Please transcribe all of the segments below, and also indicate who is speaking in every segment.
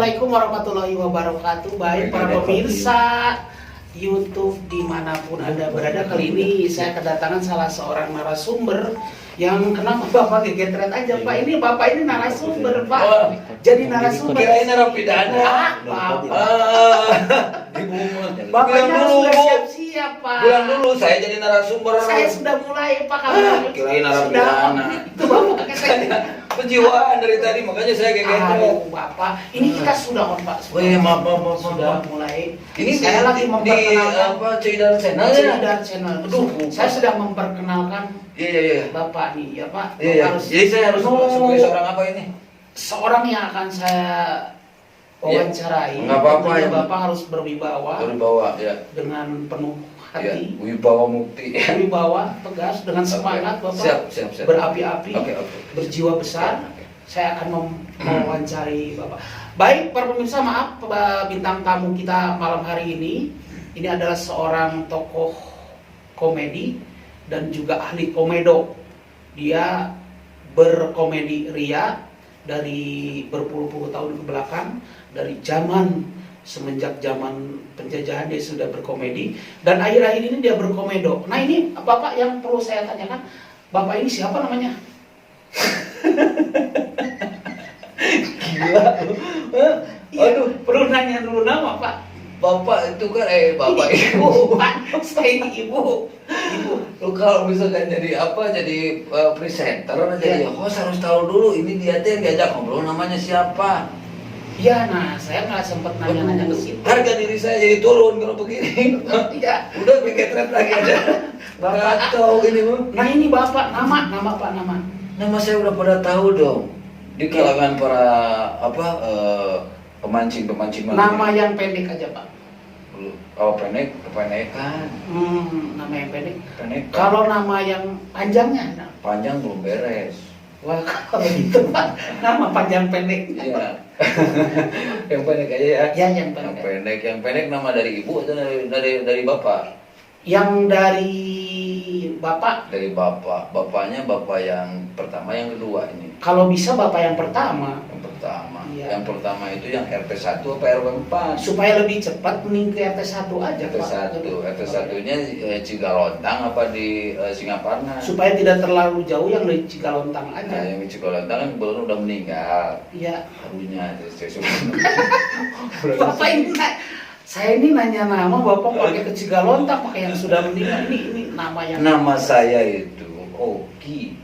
Speaker 1: Assalamualaikum warahmatullahi wabarakatuh. Baik para pemirsa YouTube dimanapun Anda berada, kali ini saya kedatangan salah seorang narasumber yang kenapa Bapak gegetret aja Pak? Ini Bapak ini narasumber Pak. Jadi narasumber.
Speaker 2: Kirain narapidana.
Speaker 1: Bapaknya sudah siap-siap Pak.
Speaker 2: Bilang dulu saya jadi narasumber.
Speaker 1: Saya sudah mulai Pak.
Speaker 2: Kirain narapidana.
Speaker 1: Itu Bapak katanya.
Speaker 2: Penjiwaan dari tadi, makanya saya gegetret.
Speaker 1: Bapak, ini kita sudah on Pak.
Speaker 2: Oh iya, maaf.
Speaker 1: Sudah mulai.
Speaker 2: Ini
Speaker 1: saya lagi memperkenalkan
Speaker 2: apa Cidar Channel ya?
Speaker 1: Cidar Channel. Aduh, saya sudah memperkenalkan
Speaker 2: Iya.
Speaker 1: Bapak nih, ya Pak.
Speaker 2: Iya. Jadi saya harus sebagai seorang apa ini?
Speaker 1: Seorang yang akan saya wawancarai.
Speaker 2: Nggak apa-apa ya.
Speaker 1: Bapak harus berwibawa.
Speaker 2: Berbawa ya.
Speaker 1: Dengan penuh
Speaker 2: Ya,
Speaker 1: hati.
Speaker 2: wibawa mukti.
Speaker 1: Wibawa, tegas, dengan semangat Bapak.
Speaker 2: Siap.
Speaker 1: Berapi-api.
Speaker 2: Oke.
Speaker 1: Berjiwa besar.
Speaker 2: Oke.
Speaker 1: Saya akan mewawancari Bapak. Baik, para pemirsa, maaf bintang tamu kita malam hari ini. Ini adalah seorang tokoh komedi dan juga ahli komedo. Dia berkomedi ria dari berpuluh-puluh tahun ke belakang, dari semenjak zaman penjajahan dia sudah berkomedi, dan akhir-akhir ini dia berkomedo. Nah, ini Bapak yang perlu saya tanyakan, Bapak ini siapa namanya?
Speaker 2: Gila.
Speaker 1: Aduh, perlu nanya dulu nama Pak.
Speaker 2: Bapak itu kan bapak
Speaker 1: Ibu, Pak, saya ini ibu.
Speaker 2: Lu kalau misalkan jadi presenter, jadi host harus tahu dulu ini dia yang diajak ngobrol namanya siapa.
Speaker 1: Ya, nah saya nggak sempat nanya-nanya ke situ.
Speaker 2: Harga diri saya jadi turun kalau begini.
Speaker 1: Iya.
Speaker 2: Udah gegetret lagi aja. Bapak tahu ini Bu.
Speaker 1: Nah ini Bapak, nama Pak, nama.
Speaker 2: Nama saya udah pada tahu dong. Di kalangan para pemancing.
Speaker 1: Nama yang pendek aja Pak.
Speaker 2: Oh, kependekan.
Speaker 1: Nama yang pendek.
Speaker 2: Pendek.
Speaker 1: Kalau nama yang panjangnya?
Speaker 2: Panjang belum beres.
Speaker 1: Wah, kalau gitu Pak, nama panjang pendek.
Speaker 2: Iya. Yang pendek aja ya.
Speaker 1: Ya, yang pendek.
Speaker 2: Yang pendek nama dari ibu atau dari bapak?
Speaker 1: Yang dari Bapak.
Speaker 2: Dari bapak. Bapaknya bapak yang pertama, yang kedua ini.
Speaker 1: Kalau bisa Bapak yang pertama.
Speaker 2: Yang pertama.
Speaker 1: Iya.
Speaker 2: Yang pertama itu yang RT 1 apa RW 4?
Speaker 1: Supaya lebih cepat mending ke RT 1 aja
Speaker 2: RT
Speaker 1: Pak.
Speaker 2: 1. RT 1-nya Cigalontang apa di Singaparna?
Speaker 1: Supaya tidak terlalu jauh yang di Cigalontang
Speaker 2: Nah,
Speaker 1: aja.
Speaker 2: yang di Cigalontang kan belum udah meninggal.
Speaker 1: Iya.
Speaker 2: Harunya
Speaker 1: Bapak ini saya ini nanya nama Bapak pakai ke Cigalontang, pakai yang sudah meninggal. Ini nama yang.
Speaker 2: Nama saya itu Oki.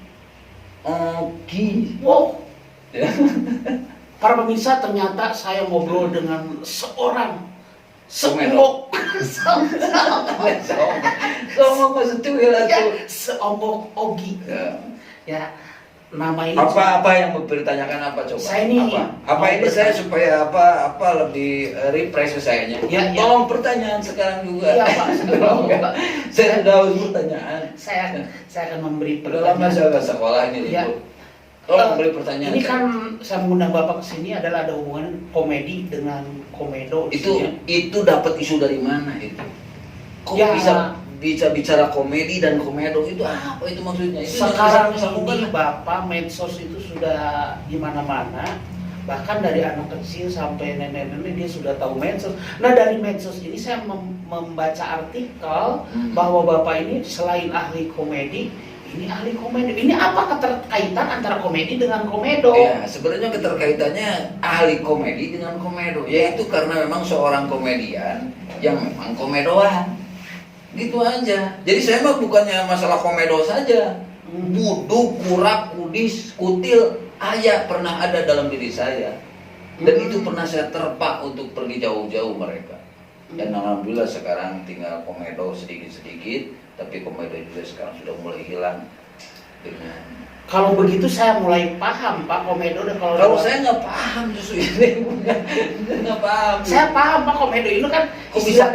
Speaker 1: Wow.
Speaker 2: Ya.
Speaker 1: Para pemirsa, ternyata saya ngobrol dengan seorang
Speaker 2: Komero.
Speaker 1: seombok Ogi. Ya, nama ini.
Speaker 2: Apa yang dipertanyakan apa coba?
Speaker 1: Saya ini
Speaker 2: apa ini saya supaya lebih refresh sayanya.
Speaker 1: Ya.
Speaker 2: Tolong pertanyaan sekarang juga.
Speaker 1: Iya Pak.
Speaker 2: Saya sudah harus pertanyaan.
Speaker 1: Saya akan memberi
Speaker 2: Dalam
Speaker 1: pertanyaan.
Speaker 2: masa sekolah ini
Speaker 1: Ya.
Speaker 2: Tolong memberi pertanyaan.
Speaker 1: Ini kan saya mengundang Bapak ke sini adalah ada hubungan komedi dengan komedo.
Speaker 2: Itu dapat isu dari mana itu? Kok
Speaker 1: Ya,
Speaker 2: bisa bicara komedi dan komedo itu apa itu maksudnya? Itu
Speaker 1: sekarang
Speaker 2: sambungan.
Speaker 1: ini Bapak medsos itu sudah di mana-mana. Bahkan dari anak kecil sampai nenek-nenek dia sudah tahu medsos. Nah, dari medsos ini saya membaca artikel bahwa Bapak ini selain ahli komedi, ini ahli komedi. Ini apa keterkaitan antara komedi dengan komedo?
Speaker 2: Ya, sebenarnya keterkaitannya ahli komedi dengan komedo, yaitu karena memang seorang komedian yang memang komedoan. Gitu aja. Jadi saya mah bukannya masalah komedo saja. Buduk, kurak, kudis, kutil, pernah ada dalam diri saya. Dan itu pernah saya terpak untuk pergi jauh-jauh mereka. Dan alhamdulillah sekarang tinggal komedo sedikit-sedikit, tapi komedo juga sekarang sudah mulai hilang dengan.
Speaker 1: Kalau begitu saya mulai paham Pak komedo. Dan
Speaker 2: kalau saya nggak paham justru ini nggak paham.
Speaker 1: Saya paham Pak komedo itu kan istilah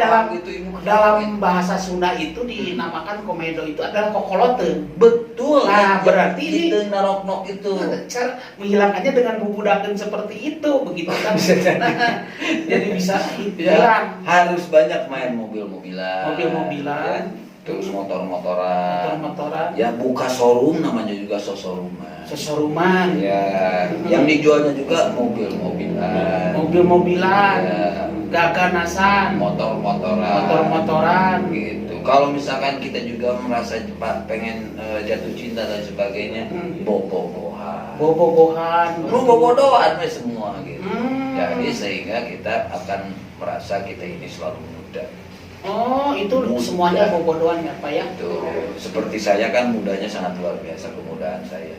Speaker 1: dalam bahasa Sunda itu dinamakan komedo itu adalah kokolote.
Speaker 2: Betul.
Speaker 1: Nah, berarti
Speaker 2: itu naroknok itu.
Speaker 1: Cara menghilangkannya dengan bubudakan seperti itu, begitu kan? Jadi bisa hilang.
Speaker 2: Harus banyak main mobil-mobilan.
Speaker 1: Mobil-mobilan.
Speaker 2: Terus motor-motoran.
Speaker 1: Motor-motoran.
Speaker 2: Ya buka showroom namanya juga showroom.
Speaker 1: Showrooman.
Speaker 2: Ya, yang dijualnya juga mobil-mobilan.
Speaker 1: Mobil-mobilan.
Speaker 2: Ya.
Speaker 1: Gaganasan.
Speaker 2: Motor-motoran.
Speaker 1: Motor-motoran.
Speaker 2: Gitu. Kalau misalkan kita juga merasa pengen jatuh cinta dan sebagainya, bobo-bobohan.
Speaker 1: Bobo-bohan.
Speaker 2: Lu bobodohan semua gitu.
Speaker 1: Hmm.
Speaker 2: Jadi sehingga kita akan merasa kita ini selalu muda.
Speaker 1: Oh, itu
Speaker 2: Muda.
Speaker 1: semuanya bobodohan ya Pak ya?
Speaker 2: Tuh, seperti saya kan mudanya sangat luar biasa kemudahan saya.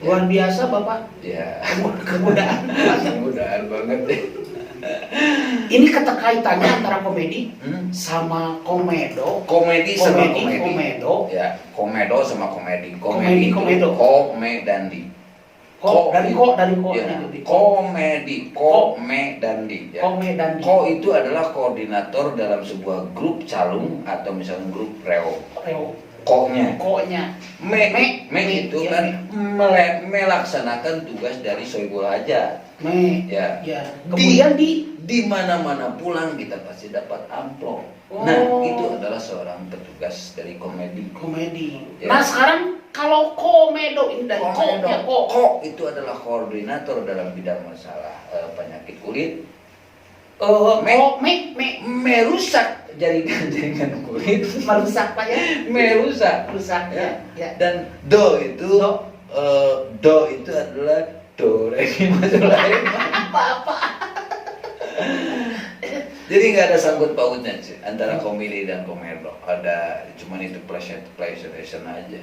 Speaker 1: Luar biasa Bapak.
Speaker 2: Ya,
Speaker 1: Kemudahan.
Speaker 2: kemudahan banget deh.
Speaker 1: Ini keterkaitannya antara komedi
Speaker 2: Hmm?
Speaker 1: sama komedo.
Speaker 2: Komedi sama komedi.
Speaker 1: Komedo.
Speaker 2: Ya, komedo sama komedi.
Speaker 1: Komedi,
Speaker 2: itu
Speaker 1: komedo.
Speaker 2: komedandi.
Speaker 1: Dari ko
Speaker 2: Ya,
Speaker 1: dari
Speaker 2: komedi, komedandi. Ya.
Speaker 1: Komedandi.
Speaker 2: Ko itu adalah koordinator dalam sebuah grup calung atau misalnya grup reo.
Speaker 1: Reo.
Speaker 2: Ko-nya.
Speaker 1: Ko-nya.
Speaker 2: Me itu
Speaker 1: ya,
Speaker 2: kan melaksanakan tugas dari Soebul Hajat.
Speaker 1: Me.
Speaker 2: Ya.
Speaker 1: Ya. Kemudian
Speaker 2: Di mana-mana pulang kita pasti dapat amplop.
Speaker 1: Oh.
Speaker 2: Nah, itu adalah seorang petugas dari komedi.
Speaker 1: komedi.
Speaker 2: Ya.
Speaker 1: Nah, sekarang kalau komedo ini dari ko-nya ko.
Speaker 2: Ko itu adalah koordinator dalam bidang masalah penyakit kulit. Merusak jaringan kulit.
Speaker 1: Merusak Pak ya?
Speaker 2: Merusak.
Speaker 1: Merusak ya. Ya.
Speaker 2: Dan do itu adalah do re mi fa sol la re.
Speaker 1: Apa-apa.
Speaker 2: Jadi nggak ada sangkut pautnya sih antara komedi dan komedo. Ada cuman itu pleasure aja.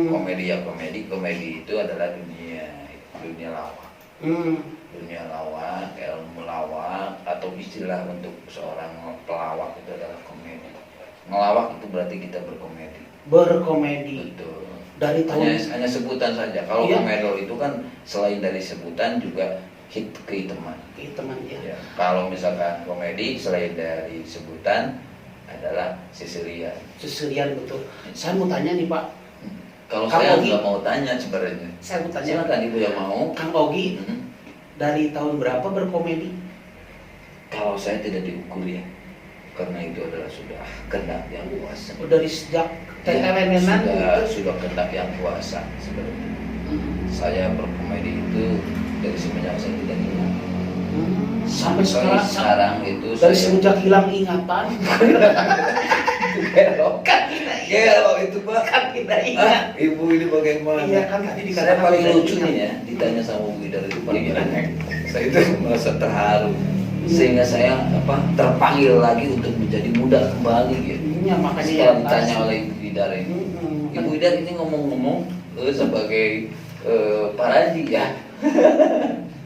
Speaker 2: Komedi ya komedi itu adalah dunia lawak. Dunia lawak, ilmu lawak atau istilah untuk seorang pelawak itu adalah komedi. Ngelawak itu berarti kita berkomedi.
Speaker 1: Berkomedi.
Speaker 2: Betul.
Speaker 1: Dari tahun
Speaker 2: Hanya sebutan saja. Kalau
Speaker 1: Iya.
Speaker 2: komedo itu kan selain dari sebutan juga kehitaman.
Speaker 1: teman ya.
Speaker 2: Ya, kalau misalkan komedi selain dari sebutan adalah Sicilian.
Speaker 1: Seserian betul. Saya mau tanya nih Pak.
Speaker 2: Kalau
Speaker 1: Kang
Speaker 2: saya
Speaker 1: Ogi.
Speaker 2: nggak mau tanya sebenarnya.
Speaker 1: Saya mau tanya.
Speaker 2: Silakan ibu yang mau.
Speaker 1: Kang Ogi
Speaker 2: Hmm.
Speaker 1: dari tahun berapa berkomedi?
Speaker 2: Kalau saya tidak diukur ya, karena itu adalah sudah kehendak yang kuasa.
Speaker 1: Dari sejak
Speaker 2: Ya,
Speaker 1: TLN-an
Speaker 2: sudah kehendak yang kuasa sebenarnya. Saya berkomedi itu dari semenjak saya tidak ingat.
Speaker 1: Sampai sekarang
Speaker 2: itu
Speaker 1: dari
Speaker 2: saya
Speaker 1: semenjak hilang ingatan
Speaker 2: gelo.
Speaker 1: kan
Speaker 2: Gelo itu Pak.
Speaker 1: kan tidak ingat.
Speaker 2: Ibu ini bagaimana?
Speaker 1: Iya kan tadi
Speaker 2: Saya
Speaker 1: dikatakan
Speaker 2: paling
Speaker 1: tidak
Speaker 2: lucu
Speaker 1: ingat.
Speaker 2: nih ya, ditanya sama Bu Ida itu paling aneh. Saya itu merasa terharu sehingga saya terpanggil lagi untuk menjadi muda kembali gitu.
Speaker 1: Iya, makanya
Speaker 2: Setelah
Speaker 1: ya,
Speaker 2: ditanya
Speaker 1: pasti.
Speaker 2: oleh Ibu Idar ini.
Speaker 1: Mm-mm.
Speaker 2: Ibu Idar ini ngomong-ngomong sebagai paraji ya.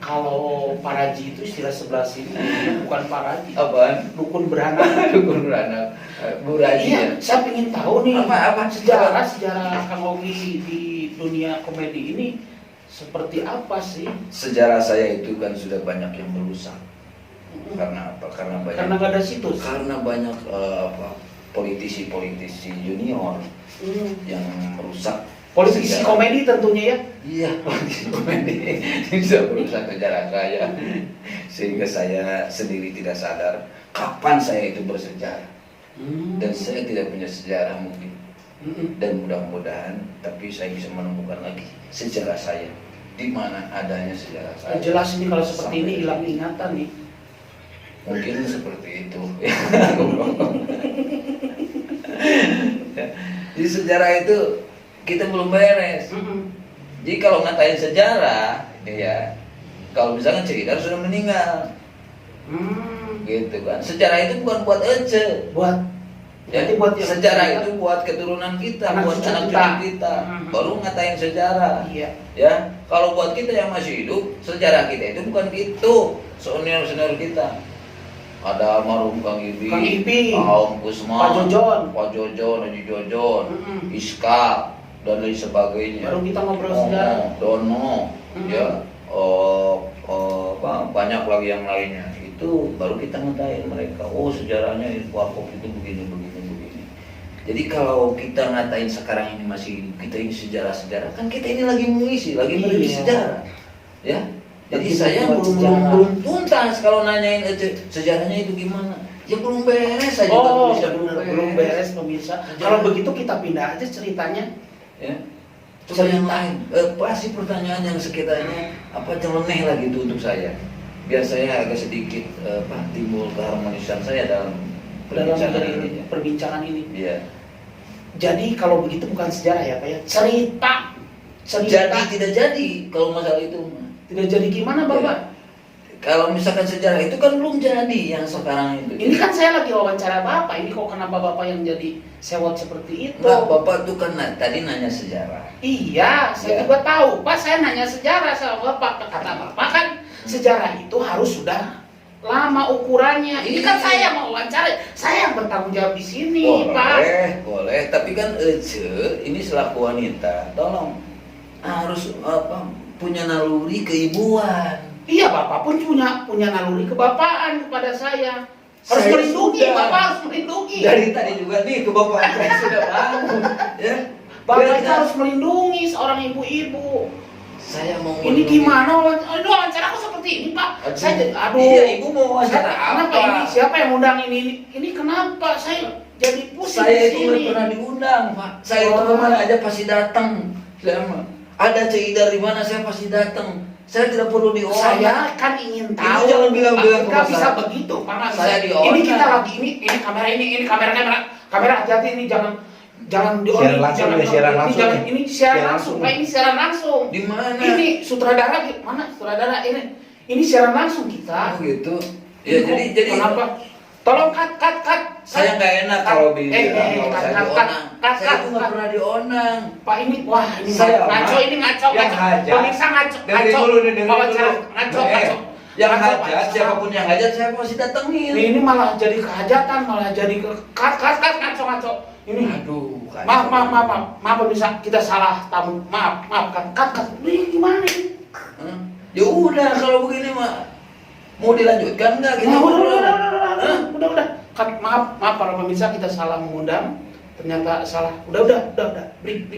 Speaker 1: Kalau paraji itu istilah sebelah sini bukan paraji,
Speaker 2: Apaan?
Speaker 1: dukun beranak.
Speaker 2: Dukun beranak. Bu Raji ya.
Speaker 1: Iya, saya ingin tahu nih
Speaker 2: Apa?
Speaker 1: sejarah Kang Ogi di dunia komedi ini seperti apa sih?
Speaker 2: Sejarah saya itu kan sudah banyak yang merusak. Karena apa? Karena
Speaker 1: Karena nggak ada situs.
Speaker 2: Karena banyak politisi-politisi junior yang merusak
Speaker 1: Politisi
Speaker 2: sejarah.
Speaker 1: komedi tentunya ya.
Speaker 2: Iya, politisi komedi bisa merusak sejarah saya sehingga saya sendiri tidak sadar kapan saya itu bersejarah dan saya tidak punya sejarah mungkin dan mudah-mudahan tapi saya bisa menemukan lagi sejarah saya di mana adanya sejarah saya.
Speaker 1: Jelas ini kalau seperti ini
Speaker 2: Sampai
Speaker 1: hilang ingatan nih.
Speaker 2: mungkin seperti itu. Di sejarah itu kita belum beres. Jadi kalau ngatain sejarah, ya kalau misalkan cerita sudah meninggal, gitu kan. Sejarah itu bukan buat ece,
Speaker 1: Buat
Speaker 2: ya.
Speaker 1: Berarti buat yang
Speaker 2: Sejarah
Speaker 1: cerita.
Speaker 2: itu buat keturunan kita,
Speaker 1: Anak
Speaker 2: buat
Speaker 1: cucu
Speaker 2: anak
Speaker 1: kita.
Speaker 2: cucu kita. Baru ngatain sejarah.
Speaker 1: Iya.
Speaker 2: Ya, kalau buat kita yang masih hidup, sejarah kita itu bukan gitu. Senior-senior kita. Ada almarhum Kang Ibi,
Speaker 1: Kang Ibi,
Speaker 2: Om Kusma,
Speaker 1: Pak Jojon,
Speaker 2: Haji Jojon, Iska dan lain sebagainya.
Speaker 1: Baru kita ngobrol sejarah.
Speaker 2: Dono, ya, banyak lagi yang lainnya. Itu baru kita ngatain mereka. Oh, sejarahnya warkop itu begini. Jadi kalau kita ngatain sekarang ini masih hidup, kita ini sejarah-sejarah, kan kita ini lagi mengisi, lagi menulis
Speaker 1: Iya.
Speaker 2: sejarah, ya. Jadi
Speaker 1: Lagi
Speaker 2: saya
Speaker 1: membuat
Speaker 2: belum
Speaker 1: sejarah.
Speaker 2: tuntas kalau nanyain sejarahnya itu gimana. Ya belum beres aja.
Speaker 1: Oh,
Speaker 2: Pak,
Speaker 1: belum beres pemirsa. Kalau begitu kita pindah aja ceritanya.
Speaker 2: Ya. Coba yang lain, pasti pertanyaan yang sekitarnya apa nyeleneh lah gitu untuk saya. Biar saya agak sedikit timbul keharmonisan saya dalam
Speaker 1: perbincangan ini.
Speaker 2: Iya.
Speaker 1: Jadi kalau begitu bukan sejarah ya Pak ya, cerita.
Speaker 2: Jadi tidak jadi kalau masalah itu.
Speaker 1: Tidak jadi gimana Bapak?
Speaker 2: Kalau misalkan sejarah itu kan belum jadi yang sekarang itu.
Speaker 1: Ini kan saya lagi wawancara Bapak, ini kok kenapa Bapak yang jadi sewot seperti itu?
Speaker 2: Nah, Bapak tuh kan tadi nanya sejarah.
Speaker 1: Iya, saya juga tahu. Pak, saya nanya sejarah sama Bapak. Kata Bapak kan sejarah itu harus sudah lama ukurannya. Ini kan saya mau wawancara, saya yang bertanggung jawab di sini, Pak.
Speaker 2: Boleh. Tapi kan ini selaku wanita, tolong harus punya naluri keibuan.
Speaker 1: Iya, Bapak pun punya naluri kebapaan kepada saya. Harus melindungi, Bapak harus melindungi.
Speaker 2: Dari tadi juga nih kebapaan saya sudah bangun, ya.
Speaker 1: Bapak itu harus melindungi seorang ibu-ibu.
Speaker 2: Saya mau
Speaker 1: ini gimana wawancara aku seperti ini Pak? Saya jadi
Speaker 2: Iya, ibu mau wawancara
Speaker 1: kenapa
Speaker 2: apa?
Speaker 1: Ini siapa yang undang ini? Ini kenapa saya jadi pusing?
Speaker 2: Saya itu nggak pernah diundang Pak. Saya itu kemana aja pasti datang. Ada Ceidar di mana saya pasti datang. Saya tidak perlu diundang.
Speaker 1: Saya kan ingin tahu.
Speaker 2: Ibu jangan bilang-bilang
Speaker 1: nggak bisa begitu Pak.
Speaker 2: Saya diundang.
Speaker 1: Ini kita lagi ini kamera hati-hati ini jangan ini siaran langsung Pak, ini siaran langsung.
Speaker 2: Di mana?
Speaker 1: Ini sutradara mana? Sutradara ini siaran langsung kita.
Speaker 2: Oh gitu. Ya jadi
Speaker 1: kenapa? Tolong cut.
Speaker 2: Saya nggak enak kalau bilang
Speaker 1: cut.
Speaker 2: Saya itu nggak pernah diundang.
Speaker 1: Pak ini ini
Speaker 2: saya
Speaker 1: ngaco. Pemirsa ngaco. Ngaco.
Speaker 2: Yang hajat, siapapun yang hajat saya pasti datengin.
Speaker 1: Ini malah jadi kehajatan, malah jadi cut ngaco. Ini
Speaker 2: aduh.
Speaker 1: Maaf pemirsa, kita salah tamu. Maaf, cut. Ini gimana ini?
Speaker 2: Ya udah kalau begini mah mau dilanjutkan nggak kita?
Speaker 1: Udah. Maaf para pemirsa, kita salah mengundang. Ternyata salah. Udah. Break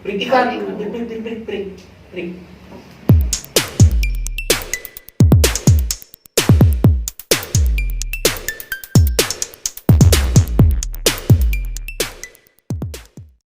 Speaker 1: iklan. Break.